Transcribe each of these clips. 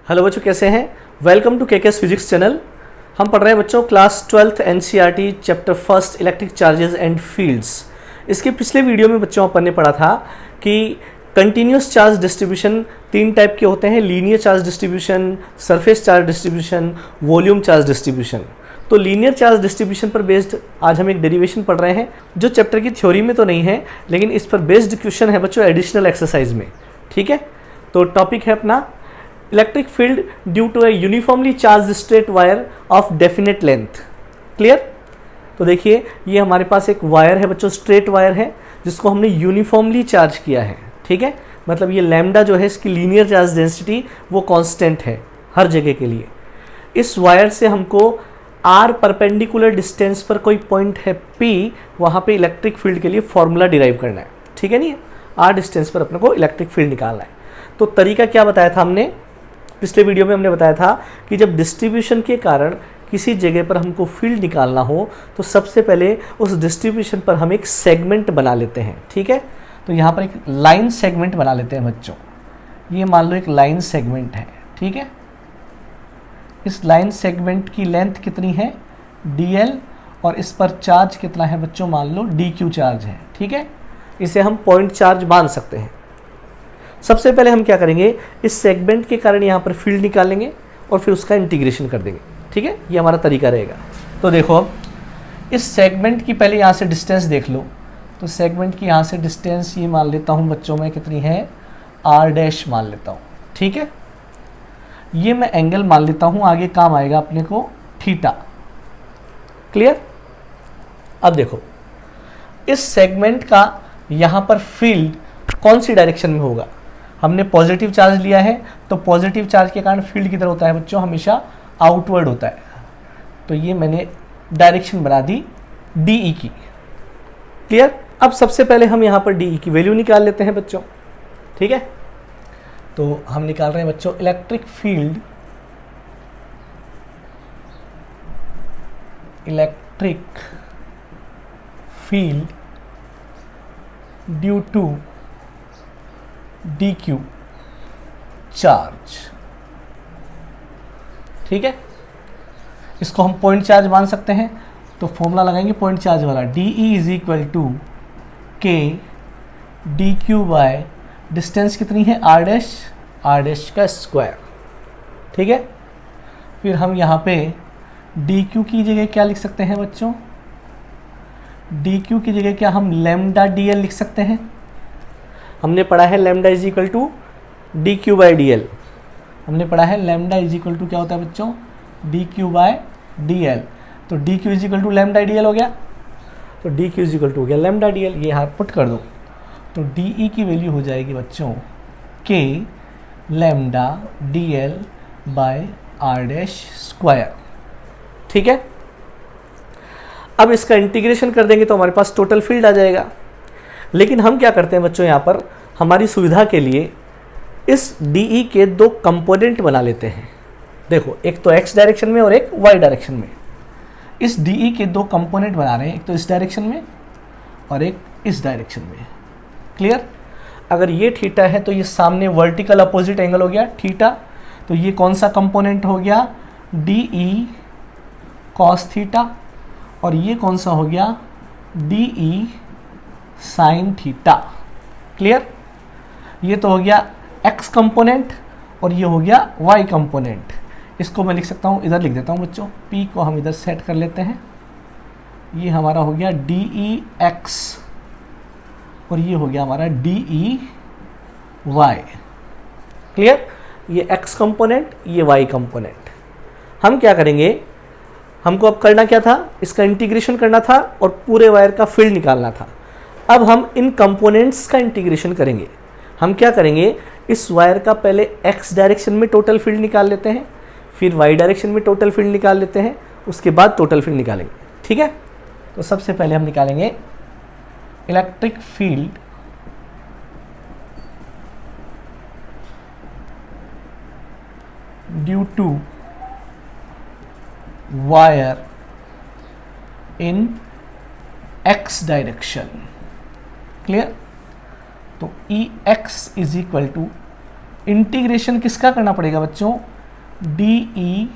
Hello बच्चों, कैसे हैं। Welcome to KKS physics channel. हम पढ़ रहे हैं बच्चों class 12th NCERT chapter first electric charges and fields. इसके पिछले वीडियो में बच्चों अपन ने पढ़ा था कि कंटिन्यूस चार्ज डिस्ट्रीब्यूशन तीन टाइप के होते हैं: linear charge distribution, surface charge distribution, volume charge distribution. तो लीनियर चार्ज डिस्ट्रीब्यूशन पर बेस्ड आज हम एक डेरिवेशन पढ़ रहे हैं जो चैप्टर की थ्योरी में तो नहीं है, लेकिन इस पर बेस्ड क्वेश्चन है बच्चों एडिशनल एक्सरसाइज में। ठीक है, तो टॉपिक है अपना electric field due to a uniformly charge straight wire of definite length. Clear. तो देखिए ये हमारे पास एक वायर है बच्चों, स्ट्रेट वायर है जिसको हमने यूनिफॉर्मली चार्ज किया है। ठीक है, मतलब ये लैम्डा जो है इसकी लीनियर चार्ज डेंसिटी वो कांस्टेंट है हर जगह के लिए। इस वायर से हमको आर परपेंडिकुलर डिस्टेंस पर कोई पॉइंट है पी, वहाँ पे इलेक्ट्रिक फील्ड के लिए फॉर्मूला डिराइव करना है। ठीक है, नहीं आर डिस्टेंस पर अपने को इलेक्ट्रिक फील्ड निकालना है। तो तरीका क्या बताया था हमने पिछले वीडियो में? हमने बताया था कि जब डिस्ट्रीब्यूशन के कारण किसी जगह पर हमको फील्ड निकालना हो तो सबसे पहले उस डिस्ट्रीब्यूशन पर हम एक सेगमेंट बना लेते हैं। ठीक है, तो यहाँ पर एक लाइन सेगमेंट बना लेते हैं बच्चों। ये मान लो एक लाइन सेगमेंट है। ठीक है, इस लाइन सेगमेंट की लेंथ कितनी है dl, और इस पर चार्ज कितना है बच्चों? मान लो dq चार्ज है। ठीक है, इसे हम पॉइंट चार्ज मान सकते हैं। सबसे पहले हम क्या करेंगे, इस सेगमेंट के कारण यहाँ पर फील्ड निकालेंगे और फिर उसका इंटीग्रेशन कर देंगे। ठीक है, ये हमारा तरीका रहेगा। तो देखो अब इस सेगमेंट की पहले यहाँ से डिस्टेंस देख लो। तो सेगमेंट की यहाँ से डिस्टेंस ये मान लेता हूँ बच्चों में कितनी है, r डैश मान लेता हूँ। ठीक है, ये मैं एंगल मान लेता हूँ, आगे काम आएगा अपने को थीटा। क्लियर। अब देखो इस सेगमेंट का यहाँ पर फील्ड कौन सी डायरेक्शन में होगा? हमने पॉजिटिव चार्ज लिया है तो पॉजिटिव चार्ज के कारण फील्ड किधर होता है बच्चों? हमेशा आउटवर्ड होता है। तो ये मैंने डायरेक्शन बना दी DE की। क्लियर। अब सबसे पहले हम यहाँ पर DE की वैल्यू निकाल लेते हैं बच्चों। ठीक है, तो हम निकाल रहे हैं बच्चों electric field due to dq charge. ठीक है, इसको हम पॉइंट चार्ज मान सकते हैं। तो फॉर्मूला लगाएंगे पॉइंट चार्ज वाला, DE is equal to k dq by distance कितनी है r डैश का स्क्वायर। ठीक है, फिर हम यहाँ पे dq की जगह क्या लिख सकते हैं बच्चों? dq की जगह क्या हम लैम्डा dl लिख सकते हैं? हमने पढ़ा है lambda is equal to dq by dl। हमने पढ़ा है लैम्डा इज इक्वल टू क्या होता है बच्चों? dq by dl। तो dq is equal to lambda dl हो गया। तो dq इज इक्वल टू हो गया लैम्डा dl। ये यहाँ पुट कर दो तो DE की वैल्यू हो जाएगी बच्चों k lambda dl by r dash square. ठीक है, अब इसका इंटीग्रेशन कर देंगे तो हमारे पास टोटल फील्ड आ जाएगा। लेकिन हम क्या करते हैं बच्चों, यहाँ पर हमारी सुविधा के लिए इस DE के दो कंपोनेंट बना लेते हैं। देखो एक तो x डायरेक्शन में और एक y डायरेक्शन में। इस DE के दो कंपोनेंट बना रहे हैं, एक तो इस डायरेक्शन में और एक इस डायरेक्शन में। क्लियर। अगर ये थीटा है तो ये सामने वर्टिकल अपोजिट एंगल हो गया थीटा। तो ये कौन सा कंपोनेंट हो गया? DE cos theta. और ये कौन सा हो गया? DE sine theta. क्लियर। ये तो हो गया x कंपोनेंट और ये हो गया y कंपोनेंट। इसको मैं लिख सकता हूँ, इधर लिख देता हूँ बच्चों, p को हम इधर सेट कर लेते हैं। ये हमारा हो गया DEx और ये हो गया हमारा DEy। क्लियर। ये x कंपोनेंट, ये y कंपोनेंट। हम क्या करेंगे, हमको अब करना क्या था, इसका इंटीग्रेशन करना था और पूरे वायर का फील्ड निकालना था। अब हम इन कंपोनेंट्स का इंटीग्रेशन करेंगे। हम क्या करेंगे, इस वायर का पहले x डायरेक्शन में टोटल फील्ड निकाल लेते हैं, फिर y डायरेक्शन में टोटल फील्ड निकाल लेते हैं, उसके बाद टोटल फील्ड निकालेंगे। ठीक है, तो सबसे पहले हम निकालेंगे electric field due to wire in x direction. Clear. तो Ex is equal to integration किसका करना पड़ेगा बच्चों? डी ई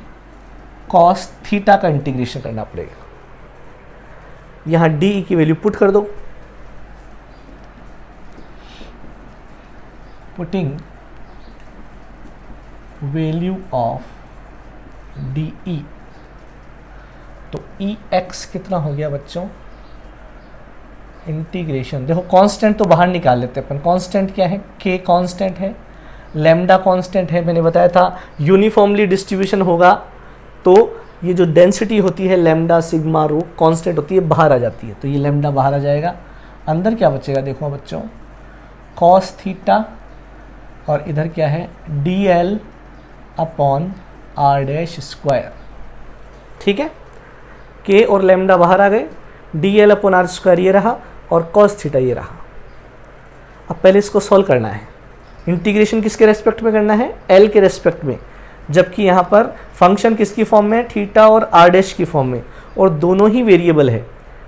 कॉस थीटा का इंटीग्रेशन करना पड़ेगा। यहां डी ई की वैल्यू पुट कर दो, putting value of D E, तो ई एक्स कितना हो गया बच्चों, इंटीग्रेशन, देखो कांस्टेंट तो बाहर निकाल लेते हैं अपन। कांस्टेंट क्या है, के कांस्टेंट है, लैम्डा कांस्टेंट है, मैंने बताया था यूनिफॉर्मली डिस्ट्रीब्यूशन होगा तो ये जो डेंसिटी होती है लैम्डा सिग्मा रो कांस्टेंट होती है, बाहर आ जाती है, तो ये लैम्डा बाहर आ जाएगा। अंदर क्या बचेगा देखो बच्चों, कॉस थीटा, और इधर क्या है D L upon R dash square. ठीक है, के और लैम्डा बाहर आ गए, D L upon R square ये रहा और कॉस थीटा ये रहा। अब पहले इसको सॉल्व करना है। इंटीग्रेशन किसके रेस्पेक्ट में करना है, एल के रेस्पेक्ट में, जबकि यहाँ पर फंक्शन किसकी फॉर्म में है, थीटा और आर डैश की फॉर्म में, और दोनों ही वेरिएबल है।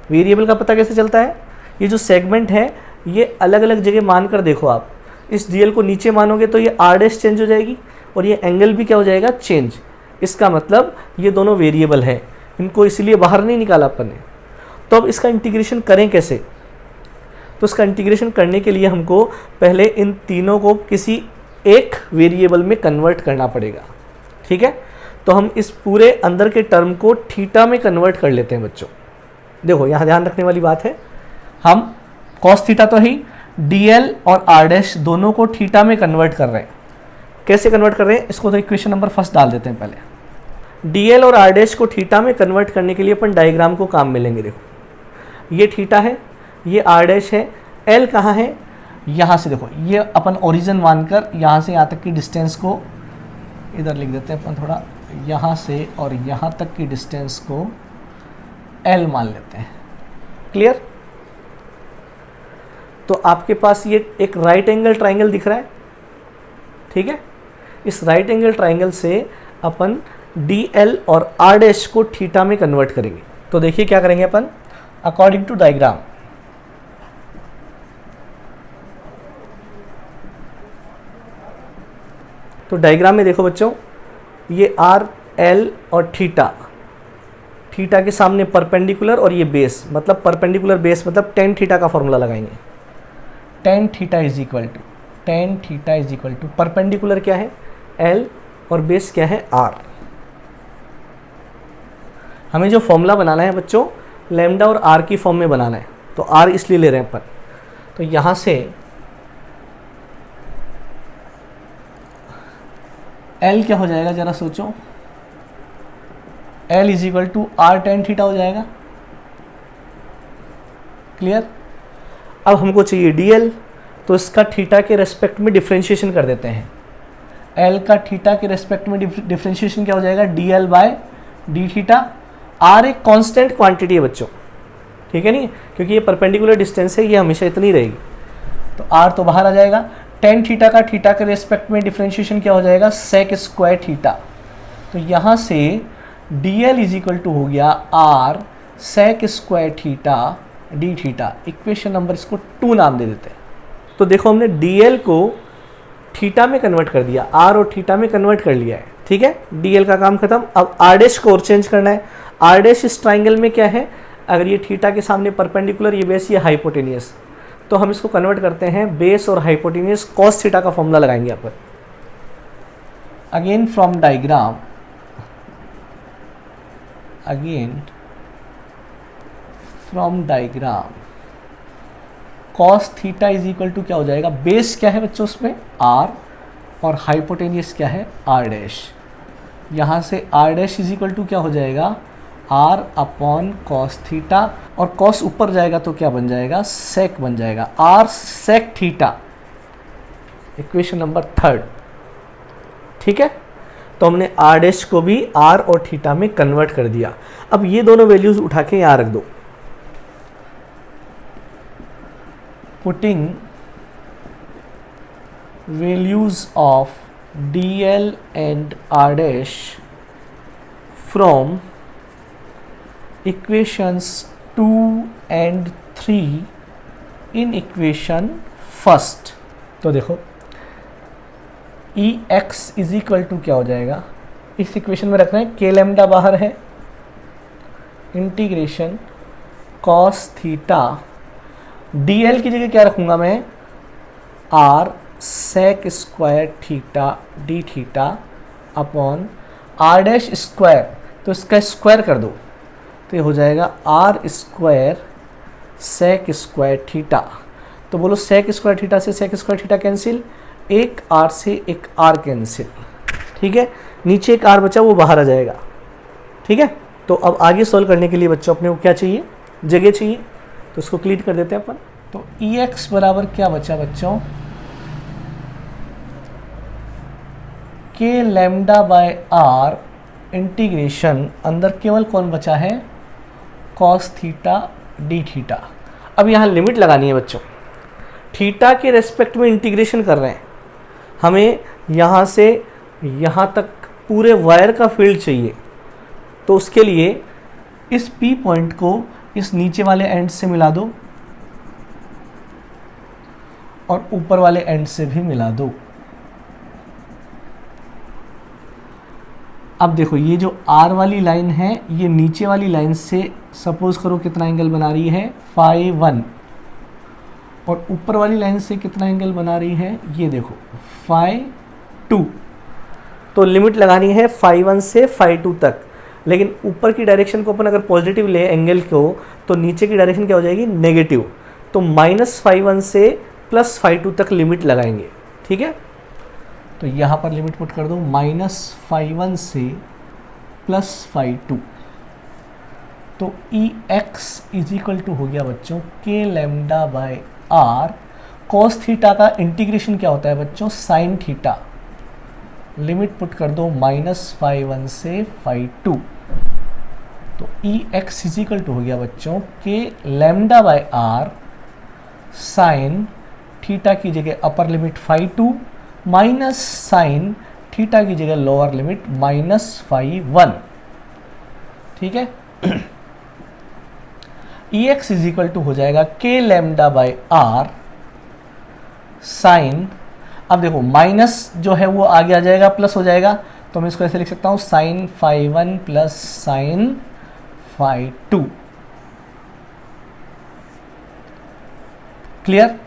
वेरिएबल का पता कैसे चलता है, ये जो सेगमेंट है ये अलग अलग जगह मान कर देखो आप, इस डी एल को नीचे मानोगे तो ये आर डैश चेंज हो जाएगी और ये एंगल भी क्या हो जाएगा, चेंज। इसका मतलब ये दोनों वेरिएबल है, इनको इसलिए बाहर नहीं निकाला अपन ने। तो अब इसका इंटीग्रेशन करें कैसे, तो इसका इंटीग्रेशन करने के लिए हमको पहले इन तीनों को किसी एक वेरिएबल में कन्वर्ट करना पड़ेगा। ठीक है, तो हम इस पूरे अंदर के टर्म को थीटा में कन्वर्ट कर लेते हैं बच्चों। देखो यहाँ ध्यान रखने वाली बात है, हम कॉस थीटा तो ही डी एल और आर डैश दोनों को थीटा में कन्वर्ट कर रहे हैं। कैसे कन्वर्ट कर रहे हैं, इसको तो इक्वेशन नंबर फर्स्ट डाल देते हैं पहले। डी एल और आर डैश को थीटा में कन्वर्ट करने के लिए अपन डायग्राम को काम में लेंगे। देखो ये थीटा है, ये आर डैश है, एल कहाँ है, यहाँ से देखो ये अपन ओरिजिन मानकर यहाँ से यहाँ तक की डिस्टेंस को इधर लिख देते हैं अपन थोड़ा, यहाँ से और यहाँ तक की डिस्टेंस को एल मान लेते हैं। क्लियर, तो आपके पास ये एक राइट एंगल ट्राइंगल दिख रहा है। ठीक है, इस राइट एंगल ट्राइंगल से अपन डी एल और आर डैश को थीटा में कन्वर्ट करेंगे। तो देखिए क्या करेंगे अपन, अकॉर्डिंग टू डायग्राम, तो डायग्राम में देखो बच्चों, ये आर एल और थीटा, थीटा के सामने परपेंडिकुलर और ये बेस, मतलब परपेंडिकुलर बेस मतलब टेन थीटा का फॉर्मूला लगाएंगे। Tan theta is equal to, tan theta is equal to, perpendicular क्या है एल और बेस क्या है आर। हमें जो फॉर्मूला बनाना है बच्चों लैम्डा और आर की फॉर्म में बनाना है, तो आर इसलिए ले रहे हैं अपन। तो यहाँ से एल क्या हो जाएगा जरा सोचो, L is equal to R tan theta हो जाएगा। क्लियर, अब हमको चाहिए डी एल, तो इसका थीटा के रेस्पेक्ट में डिफ्रेंशिएशन कर देते हैं। एल का थीटा के रेस्पेक्ट में डिफ्रेंशिएशन क्या हो जाएगा, D L by D theta. R एक कांस्टेंट क्वांटिटी है बच्चों, ठीक है नहीं, क्योंकि ये परपेंडिकुलर डिस्टेंस है, ये हमेशा इतनी रहेगी, तो आर तो बाहर आ जाएगा। टेन थीटा का थीटा के रेस्पेक्ट में डिफ्रेंशिएशन क्या हो जाएगा, सेक स्क्वायर थीटा। तो यहाँ से D L is equal to हो गया R sec square theta D theta. Equation number इसको 2 नाम दे देते हैं। तो देखो हमने डी एल को थीटा में कन्वर्ट कर दिया, आर और थीटा में कन्वर्ट कर लिया है। ठीक है, डी एल का काम खत्म। अब आर डैश को और चेंज करना है। आर डैश इस ट्राइंगल में क्या है, अगर ये थीटा के सामने परपेंडिकुलर, ये बेस, ये हाइपोटेनियस, तो हम इसको कन्वर्ट करते हैं बेस और हाइपोटेनियस, कॉस थीटा का फॉर्मूला लगाएंगे यहाँ पर। Again from diagram, again from diagram, cos theta is equal to क्या हो जाएगा, बेस क्या है बच्चों उसमें आर और हाइपोटेनियस क्या है आर डैश। यहाँ से R dash is equal to क्या हो जाएगा, आर अपॉन कॉस थीटा, और कॉस ऊपर जाएगा तो क्या बन जाएगा, सेक बन जाएगा, R sec theta. Equation number 3। ठीक है, तो हमने आर डैश को भी आर और थीटा में कन्वर्ट कर दिया। अब ये दोनों वैल्यूज उठा के यहाँ रख दो। Putting values of D L and R dash from equations 2 and 3 in equation first. तो देखो E x is equal to क्या हो जाएगा, इस इक्वेशन में रख रहे हैं, के लैम्डा बाहर है, इंटीग्रेशन कॉस थीटा, dl की जगह क्या रखूंगा मैं, r sec square theta D theta upon r dash square, तो इसका स्क्वायर कर दो तो ये हो जाएगा r square sec square theta. तो बोलो sec स्क्वायर थीटा से sec स्क्वायर थीटा कैंसिल, एक r से एक r कैंसिल, ठीक है, नीचे एक r बचा वो बाहर आ जाएगा, ठीक है। तो अब आगे सॉल्व करने के लिए बच्चों अपने को क्या चाहिए, जगह चाहिए, तो उसको क्लियर कर देते हैं अपन। तो Ex बराबर क्या बचा बच्चों, के लैम्डा बाय आर इंटीग्रेशन, अंदर केवल कौन बचा है, कॉस थीटा डी थीटा। अब यहाँ लिमिट लगानी है बच्चों, थीटा के रेस्पेक्ट में इंटीग्रेशन कर रहे हैं, हमें यहाँ से यहाँ तक पूरे वायर का फील्ड चाहिए, तो उसके लिए इस P पॉइंट को इस नीचे वाले एंड से मिला दो और ऊपर वाले एंड से भी मिला दो। अब देखो ये जो R वाली लाइन है ये नीचे वाली लाइन से सपोज करो कितना एंगल बना रही है, फाई 1, और ऊपर वाली लाइन से कितना एंगल बना रही है, ये देखो फाई 2। तो लिमिट लगानी है फाई 1 से फाई 2 तक, लेकिन ऊपर की डायरेक्शन को अपन अगर पॉजिटिव ले एंगल को, तो नीचे की डायरेक्शन क्या हो जाएगी, नेगेटिव। तो -φ1 से +φ2 तक लिमिट लगाएंगे, ठीक है। तो यहाँ पर लिमिट पुट कर दो, -φ1 से +φ2। तो Ex इज इक्वल टू हो गया बच्चों के lambda by R, cos theta का इंटीग्रेशन क्या होता है बच्चों, साइन थीटा, लिमिट पुट कर दो -φ1 से φ2। तो Ex इज इक्वल टू हो गया बच्चों के lambda by R sine theta की जगह upper limit φ2 minus sine theta की जगह लोअर लिमिट -φ1, ठीक है। Ex इज इक्वल टू हो जाएगा के लैम्डा बाय आर साइन, अब देखो माइनस जो है वो आगे आ जाएगा, प्लस हो जाएगा, तो मैं इसको ऐसे लिख सकता हूँ साइन φ1 प्लस साइन φ2। क्लियर,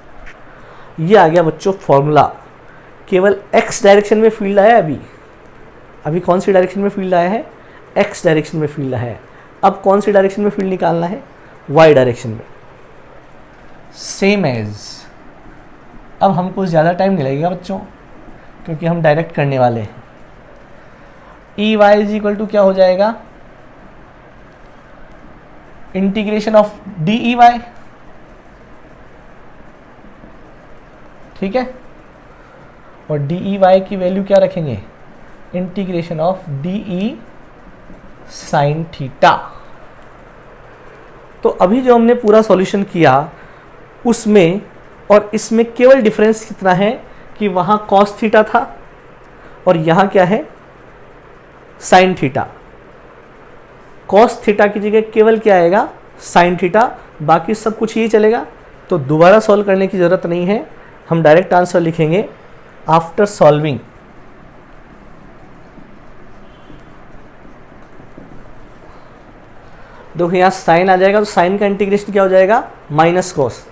ये आ गया बच्चों फॉर्मूला। केवल x डायरेक्शन में फील्ड आया है, अभी कौन सी डायरेक्शन में फील्ड आया है, x डायरेक्शन में फील्ड आया है। अब कौन सी डायरेक्शन में फील्ड निकालना है, y डायरेक्शन में, सेम एज। अब हमको ज़्यादा टाइम नहीं लगेगा बच्चों, क्योंकि हम डायरेक्ट करने वाले हैं। Ey इज इक्वल टू क्या हो जाएगा, इंटीग्रेशन ऑफ DEy, ठीक है, और DEy की वैल्यू क्या रखेंगे, integration of DE sine theta. तो अभी जो हमने पूरा सॉल्यूशन किया उसमें और इसमें केवल डिफरेंस कितना है कि वहाँ कॉस थीटा था और यहाँ क्या है, साइन थीटा। कॉस थीटा की जगह केवल क्या आएगा, साइन थीटा, बाकी सब कुछ ही चलेगा। तो दोबारा सॉल्व करने की ज़रूरत नहीं है, हम डायरेक्ट आंसर लिखेंगे आफ्टर सॉल्विंग। देखो यहाँ साइन आ जाएगा, तो साइन का इंटीग्रेशन क्या हो जाएगा, माइनस कॉस।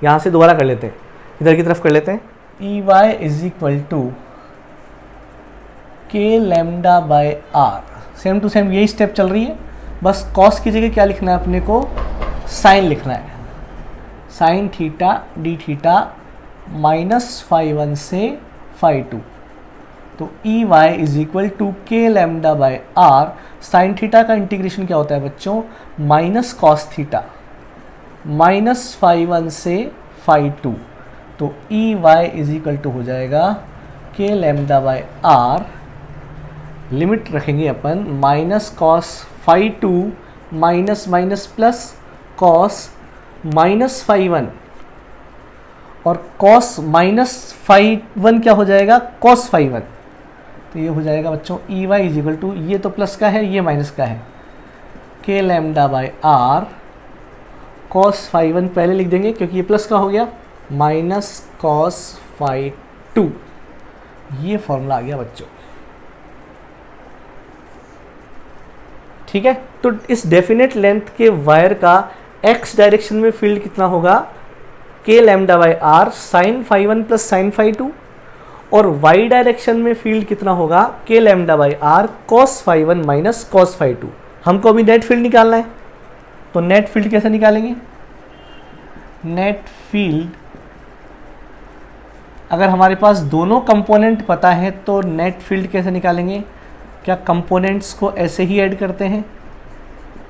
यहाँ से दोबारा कर लेते हैं, इधर की तरफ कर लेते हैं। Ey is equal to K lambda by R, same to same यही स्टेप चल रही है, बस कॉस की जगह क्या लिखना है अपने को, साइन लिखना है, साइन थीटा डी थीटा -φ1 से φ2। तो Ey is equal to K lambda by R, sine theta का इंटीग्रेशन क्या होता है बच्चों, माइनस कॉस थीटा -φ1 से φ2। तो Ey इज इक्वल टू हो जाएगा के लैम्डा बाय आर, लिमिट रखेंगे अपन minus cos φ2 minus minus plus cos -φ1, और कॉस -φ1 क्या हो जाएगा, cos φ1। तो ये हो जाएगा बच्चों Ey इज इक्वल टू, ये तो प्लस का है ये माइनस का है, के लैम्डा बाय आर cos φ1 पहले लिख देंगे क्योंकि ये प्लस का हो गया, माइनस cos φ2। ये फॉर्मूला आ गया बच्चों। ठीक है। तो इस डेफिनेट लेंथ के वायर का एक्स डायरेक्शन में फील्ड कितना होगा, K lambda by R sine phi one plus sine phi two, और वाई डायरेक्शन में फील्ड कितना होगा, K lambda by R cos phi one minus cos phi two. हमको अभी नेट फील्ड निकालना है, तो नेट फील्ड कैसे निकालेंगे, नेट फील्ड अगर हमारे पास दोनों कंपोनेंट पता है तो नेट फील्ड कैसे निकालेंगे, क्या कंपोनेंट्स को ऐसे ही ऐड करते हैं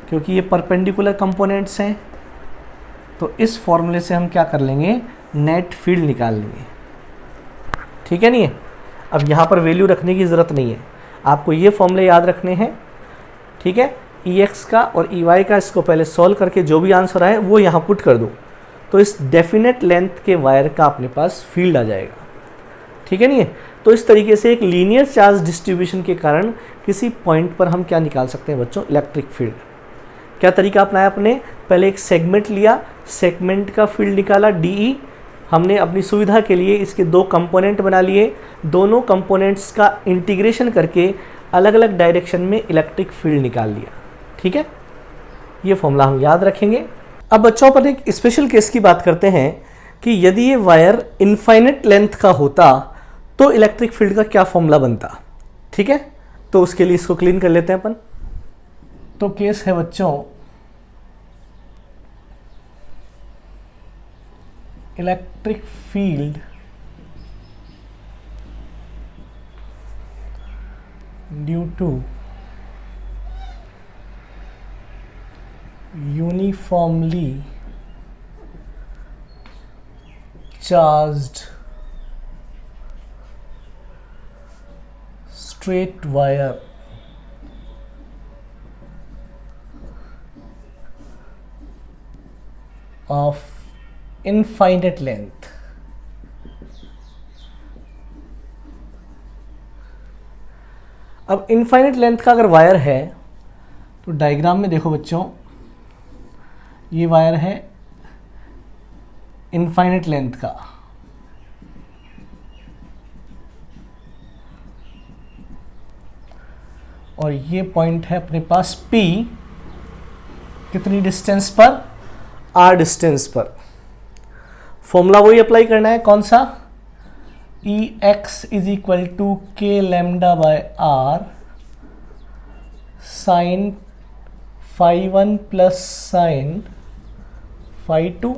क्योंकि ये परपेंडिकुलर कंपोनेंट्स हैं, तो इस फॉर्मूले से हम क्या कर लेंगे, नेट फील्ड निकाल लेंगे। ठीक है नहीं है। अब यहाँ पर वैल्यू रखने की ज़रूरत नहीं है, आपको ये फॉर्मूले याद रखने हैं। ठीक है, ई एक्स का और ई वाई का, इसको पहले सॉल्व करके जो भी आंसर आए वो यहाँ पुट कर दो, तो इस डेफिनेट लेंथ के वायर का अपने पास फील्ड आ जाएगा। ठीक है नहीं है। तो इस तरीके से एक लीनियर चार्ज डिस्ट्रीब्यूशन के कारण किसी पॉइंट पर हम क्या निकाल सकते हैं बच्चों, इलेक्ट्रिक फील्ड। क्या तरीका अपनाया आपने, पहले एक सेगमेंट लिया, सेगमेंट का फील्ड निकाला डीई, हमने अपनी सुविधा के लिए इसके दो कंपोनेंट बना लिए, दोनों कंपोनेंट्स का इंटीग्रेशन करके अलग अलग डायरेक्शन में इलेक्ट्रिक फील्ड निकाल लिया। ठीक है, ये फॉर्मूला हम याद रखेंगे। अब बच्चों पर एक स्पेशल केस की बात करते हैं कि यदि ये वायर इनफाइनेट लेंथ का होता तो इलेक्ट्रिक फील्ड का क्या फॉर्मूला बनता। ठीक है, तो उसके लिए इसको क्लीन कर लेते हैं अपन। तो केस है बच्चों electric field due to uniformly charged straight wire of infinite length अब इनफाइनेट लेंथ का अगर वायर है तो डायग्राम में देखो बच्चों, ये वायर है इनफाइनेट लेंथ का, और ये पॉइंट है अपने पास P, कितनी डिस्टेंस पर, R डिस्टेंस पर। फॉर्मूला वही अप्लाई करना है, कौन सा, E x is equal to K lambda by R sine phi one plus sine phi two,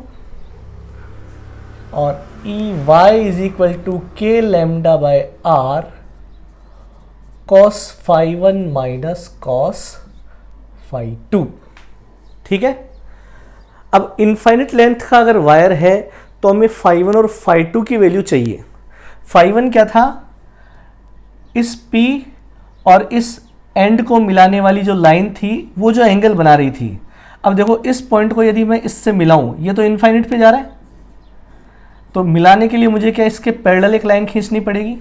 और E y is equal to K lambda by R cos phi one minus cos phi two. ठीक है, अब infinite length का अगर wire है तो हमें phi one और फाई टू की वैल्यू चाहिए। फाई वन क्या था, इस P और इस एंड को मिलाने वाली जो लाइन थी वो जो एंगल बना रही थी। अब देखो इस पॉइंट को यदि मैं इससे मिलाऊं, ये तो इनफाइनेट पे जा रहा है, तो मिलाने के लिए मुझे क्या इसके पैरेलल एक लाइन खींचनी पड़ेगी,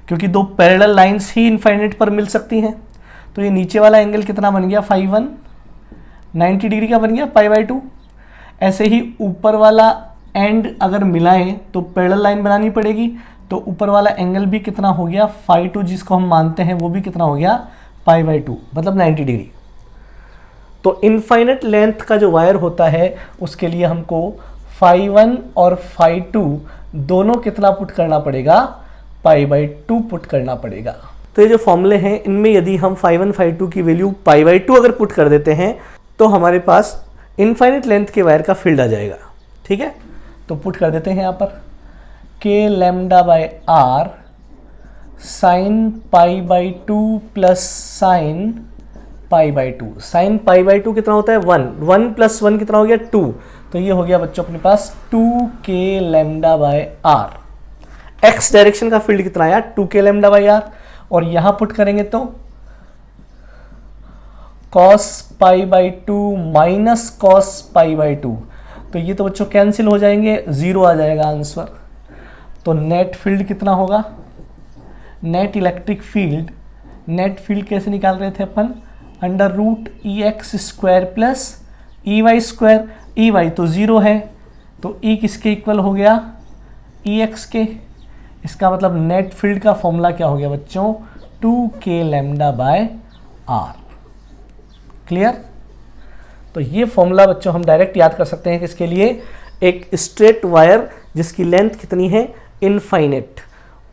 क्योंकि दो पैरेलल लाइंस ही इनफाइनेट पर मिल सकती हैं। तो ये नीचे वाला एंगल कितना बन गया, फाई वन 90 डिग्री का बन गया, पाई बाई टू। ऐसे ही ऊपर वाला एंड अगर मिलाएं तो पैरेलल लाइन बनानी पड़ेगी, तो ऊपर वाला एंगल भी कितना हो गया, फाई टू जिसको हम मानते हैं वो भी कितना हो गया, पाई बाई टू, मतलब 90 डिग्री। तो इनफाइनेट लेंथ का जो वायर होता है उसके लिए हमको फाई वन और फाई टू दोनों कितना पुट करना पड़ेगा, पाई बाई टू पुट करना पड़ेगा। तो ये जो फॉर्मूले हैं इनमें यदि हम फाई वन फाई टू की वैल्यू पाई बाई टू अगर पुट कर देते हैं तो हमारे पास इनफाइनेट लेंथ के वायर का फील्ड आ जाएगा। ठीक है, तो पुट कर देते हैं यहाँ पर K lambda by R sine pi by two plus sine pi by two. Sine pi by two कितना होता है, वन, वन प्लस वन कितना हो गया, टू। तो ये हो गया बच्चों अपने पास 2k lambda by R. X direction का फील्ड कितना आया, 2k लैम्डा बाय आर, और यहां पुट करेंगे तो cos pi by to minus cos pi by to. तो ये तो बच्चों कैंसिल हो जाएंगे, जीरो आ जाएगा आंसर। तो नेट फील्ड कितना होगा, net electric field, net field कैसे निकाल रहे थे अपन, under root E x square plus E y square. E y तो ज़ीरो है, तो ई किसके इक्वल हो गया, ई एक्स के। इसका मतलब नेट फील्ड का फॉर्मूला क्या हो गया बच्चों, 2k lambda by R. Clear? तो ये फॉर्मूला बच्चों हम डायरेक्ट याद कर सकते हैं कि इसके लिए एक स्ट्रेट वायर जिसकी लेंथ कितनी है, इनफाइनेट,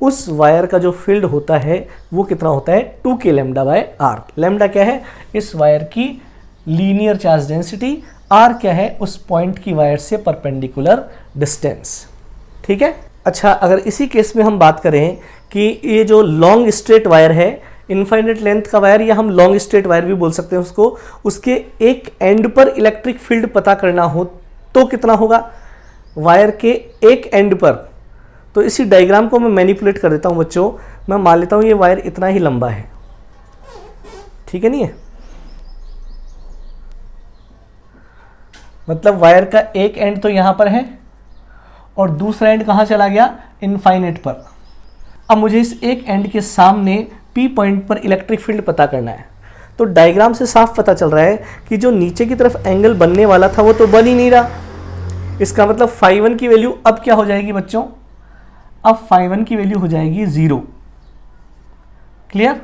उस वायर का जो फील्ड होता है वो कितना होता है, 2k lambda by are. Lambda क्या है, इस वायर की लीनियर चार्ज डेंसिटी, आर क्या है, उस पॉइंट की वायर से परपेंडिकुलर डिस्टेंस। ठीक है। अच्छा, अगर इसी केस में हम बात करें कि ये जो लॉन्ग स्ट्रेट वायर है, इनफाइनेट लेंथ का वायर, या हम लॉन्ग स्ट्रेट वायर भी बोल सकते हैं उसको, उसके एक एंड पर इलेक्ट्रिक फील्ड पता करना हो तो कितना होगा, वायर के एक एंड पर। तो इसी डायग्राम को मैं मैनिपुलेट कर देता हूं बच्चों। मैं मान लेता हूं ये वायर इतना ही लंबा है, ठीक है नहीं है, मतलब वायर का एक एंड तो यहां पर है और दूसरा एंड कहां चला गया, इनफाइनेट पर। अब मुझे इस एक एंड के सामने पी पॉइंट पर इलेक्ट्रिक फील्ड पता करना है। तो डायग्राम से साफ पता चल रहा है कि जो नीचे की तरफ एंगल बनने वाला था वो तो बन ही नहीं रहा। इसका मतलब φ1 की वैल्यू अब क्या हो जाएगी बच्चों, अब φ1 की वैल्यू हो जाएगी 0। क्लियर?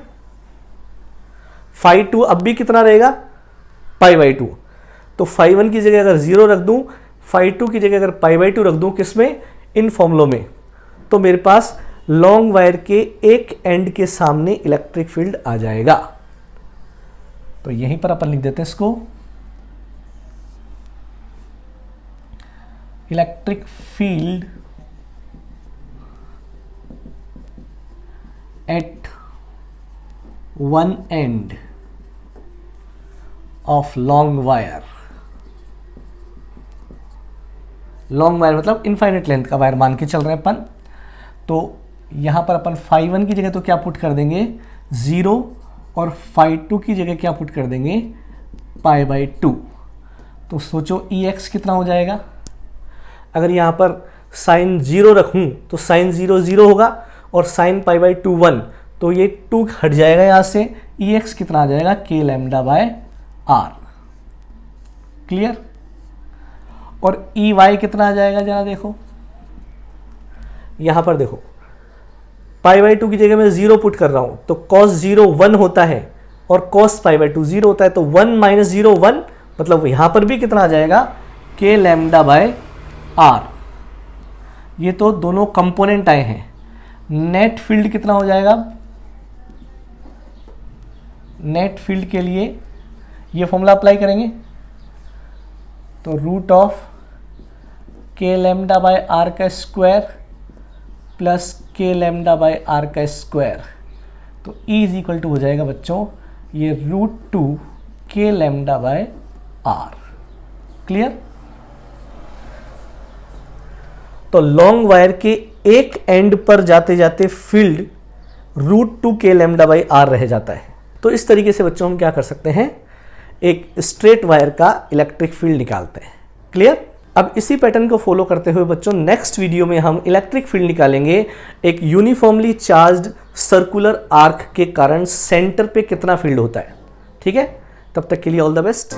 φ2 अब भी कितना रहेगा, π/2। तो φ1 की जगह अगर 0 रख दूं, φ2 की जगह अगर π/2 रख दूं, किसमें, इन फॉर्मूलों में, तो मेरे पास लॉन्ग वायर के एक एंड के सामने इलेक्ट्रिक फील्ड आ जाएगा। तो यहीं पर अपन लिख देते हैं इसको, electric field at one end of long wire. Long wire मतलब इनफाइनेट लेंथ का वायर मान के चल रहे हैं अपन। तो यहां पर अपन φ1 की जगह तो क्या पुट कर देंगे, 0, और φ2 की जगह क्या पुट कर देंगे, π/2। तो सोचो Ex कितना हो जाएगा, अगर यहां पर साइन 0 रखूं तो साइन 0 0 होगा और साइन π/2 1, तो ये 2 हट जाएगा यहां से, Ex कितना आ जाएगा, k lambda by R. Clear? और Ey कितना आ जाएगा, जरा देखो यहां पर, देखो π/2 की जगह मैं 0 पुट कर रहा हूं तो cos 0 1 होता है और cos π/2 0 होता है, तो 1 - 0 1, मतलब यहां पर भी कितना आ जाएगा, k लैम्डा बाय आर। ये तो दोनों कंपोनेंट आए हैं। नेट फील्ड कितना हो जाएगा, नेट फील्ड के लिए ये फॉर्मूला अप्लाई करेंगे तो √k लैम्डा बाय आर का square plus k lambda by R का स्क्वायर, तो E इज इक्वल टू हो जाएगा बच्चों ये √2k lambda by R. Clear? तो लॉन्ग वायर के एक एंड पर जाते जाते field √2k lambda by are रह जाता है। तो इस तरीके से बच्चों हम क्या कर सकते हैं, एक स्ट्रेट वायर का इलेक्ट्रिक फील्ड निकालते हैं। क्लियर? अब इसी पैटर्न को फॉलो करते हुए बच्चों नेक्स्ट वीडियो में हम इलेक्ट्रिक फील्ड निकालेंगे एक यूनिफॉर्मली चार्ज्ड सर्कुलर आर्क के कारण सेंटर पे कितना फील्ड होता है। ठीक है? तब तक के लिए ऑल द बेस्ट।